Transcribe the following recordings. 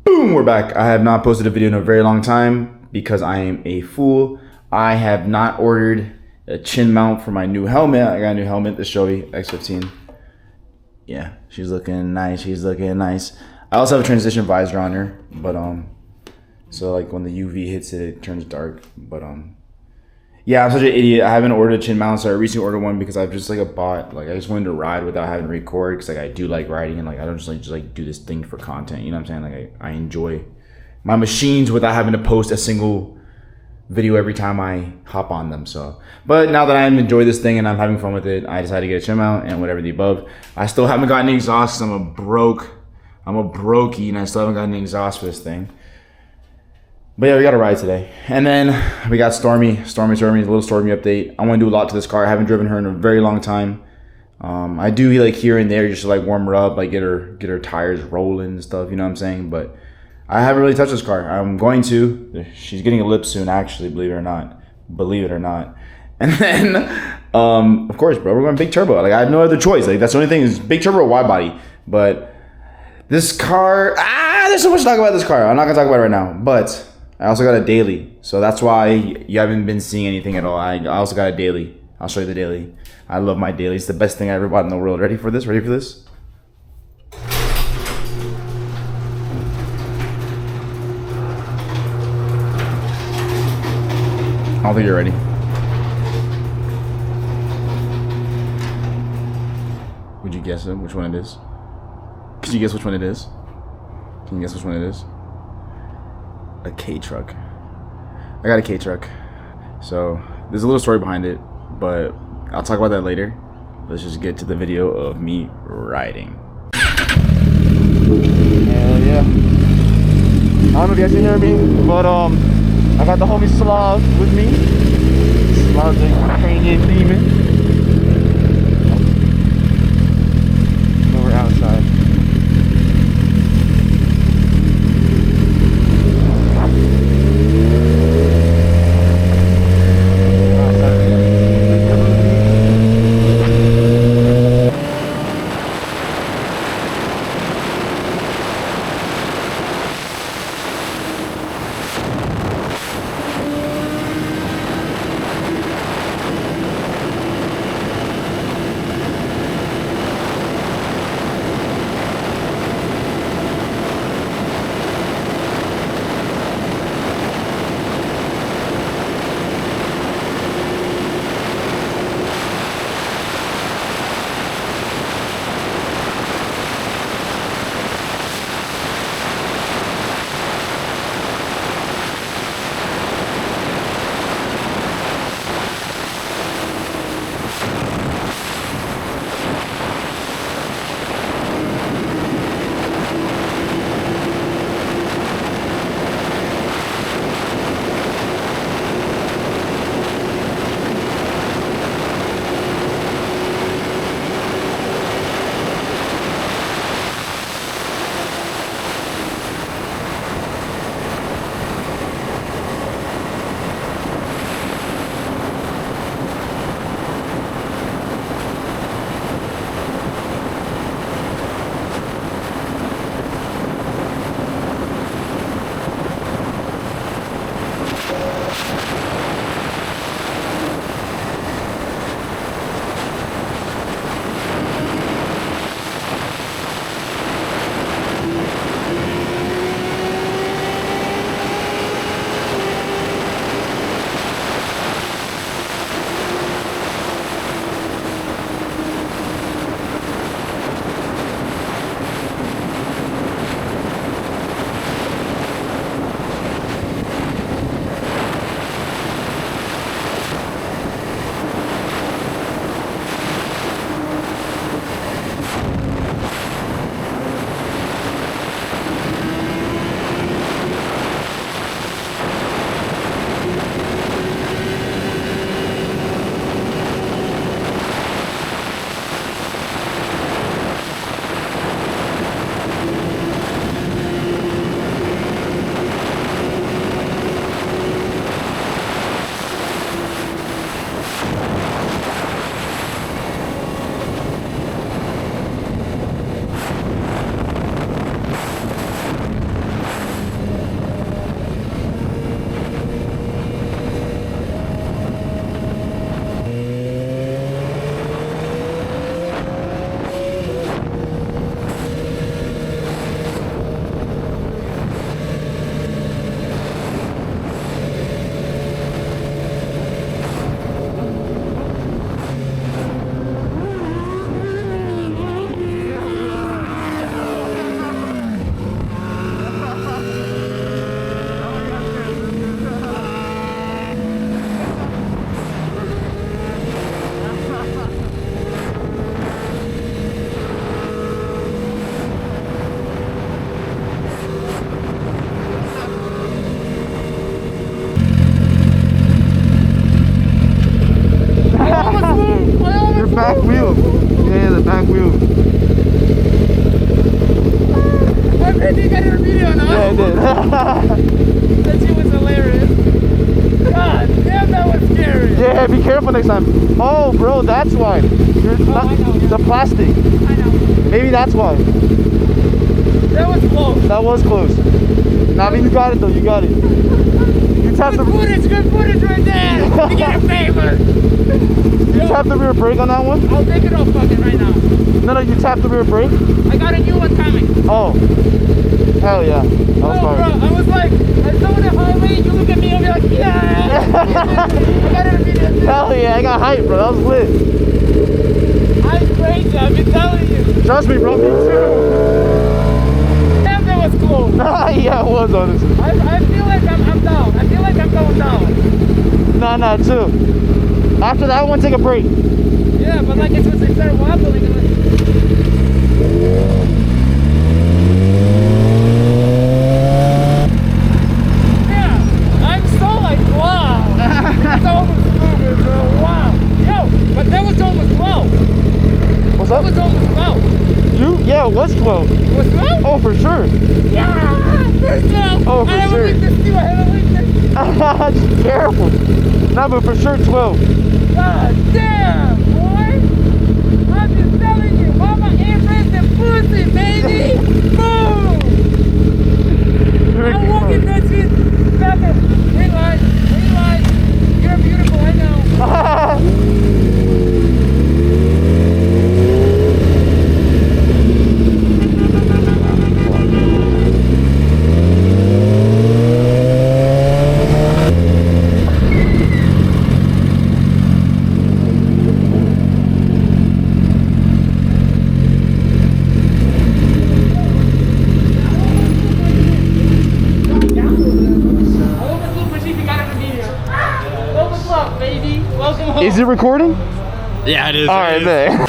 Boom, we're back. I have not posted a video in a very long time because I am a fool. I have not ordered a chin mount for my new helmet. I got a new helmet, the Shoei X15. Yeah, she's looking nice. She's looking nice. I also have a transition visor on her, but so like when the UV hits it, it turns dark. But yeah, I'm such an idiot. I haven't ordered a chin mount, so I recently ordered one because I've just like a bot. Like I just wanted to ride without having to record because like I do like riding and like I don't just like do this thing for content. You know what I'm saying? Like I enjoy my machines without having to post a single video every time I hop on them. So, but now that I enjoy this thing and I'm having fun with it, I decided to get a chin mount and whatever the above. I still haven't gotten any exhaust because I'm a brokey and I still haven't gotten any exhaust for this thing. But yeah, we got a ride today. And then we got Stormy, a little Stormy update. I want to do a lot to this car. I haven't driven her in a very long time. I do like here and there just to like warm her up, like get her tires rolling and stuff, you know what I'm saying? But I haven't really touched this car. I'm going to. She's getting a lip soon, actually, believe it or not. And then, of course, bro, we're going big turbo. Like I have no other choice. Like that's the only thing is big turbo or wide body. But this car, there's so much to talk about this car. I'm not gonna talk about it right now, but I also got a daily, so that's why you haven't been seeing anything at all. I also got a daily. I'll show you the daily. I love my daily. It's the best thing I ever bought in the world. Ready for this? Ready for this? I don't think you're ready. Would you guess which one it is? Could you guess which one it is? Can you guess which one it is? A K truck. I got a K truck. So there's a little story behind it, but I'll talk about that later. Let's just get to the video of me riding. Hell yeah. I don't know if you guys can hear me, but I got the homie Slav with me. Slav's a Ukrainian demon. So we're outside. careful next time. Oh, bro, that's why. You're not, I know, yeah. The plastic. I know. Maybe that's why. That was close. That was close. Nah, but you got it though. You got it. You tapped the. Good footage right there. You get a favor. You tapped the rear brake on that one? I'll take it off fucking right now. No, you tapped the rear brake. I got a new one coming. Oh. Hell yeah. That was Bro, fire. I was like, I saw the highway, you look at me, I'll be like, yeah. I got it immediately. Hell yeah, I got hype, bro. That was lit. I'm crazy, I've been telling you. Trust me, bro. Me too. Damn, that was close. Yeah, it was honestly. I feel like I'm down. I feel like I'm going down. Nah, chill. After that one, take a break. Yeah, but like it started wobbling. And like, yeah, I'm so like, wow. It's almost moving, bro. Wow. Yo, but that was almost 12. What's That up? was almost 12. Yeah, it was 12. It was 12? Oh, for sure. Yeah, for sure. Oh, for I have sure. a weakness too. I have a weakness. Just careful. Nah, but for sure 12. God damn, boy. I'm just telling you. Mama embrace the pussy, baby. Boom. I'm walking that shit. Better. Realize. You're beautiful, I know. Is it recording? Yeah, it is. All right, man.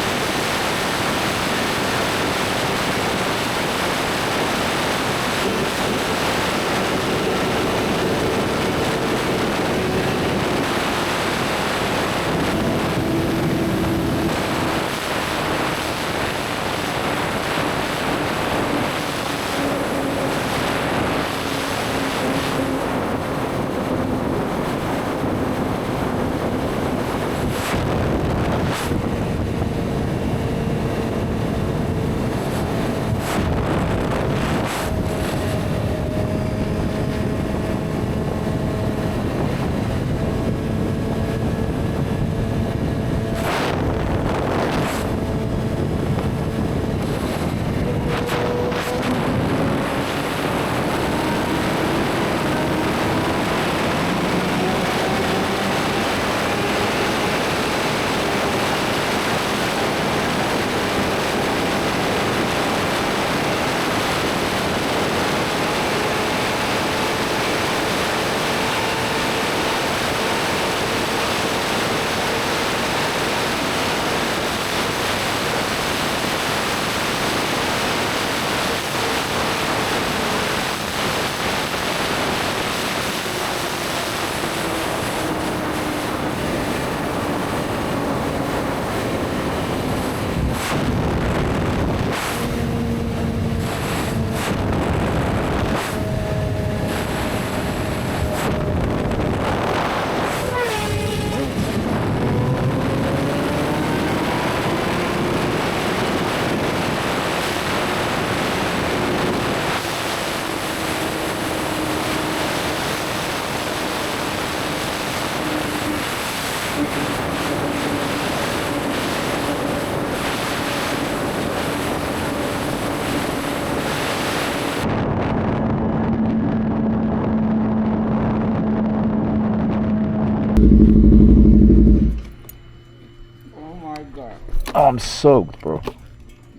Oh my god. Oh, I'm soaked, bro.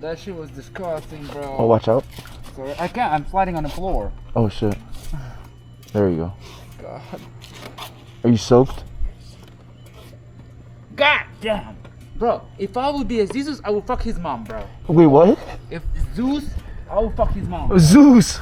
That shit was disgusting, bro. Oh, watch out. Sorry. I can't. I'm sliding on the floor. Oh, shit. There you go. God. Are you soaked? God damn. Bro, if I would be a Zeus, I would fuck his mom, bro. Wait, what? If Zeus, I would fuck his mom. Zeus.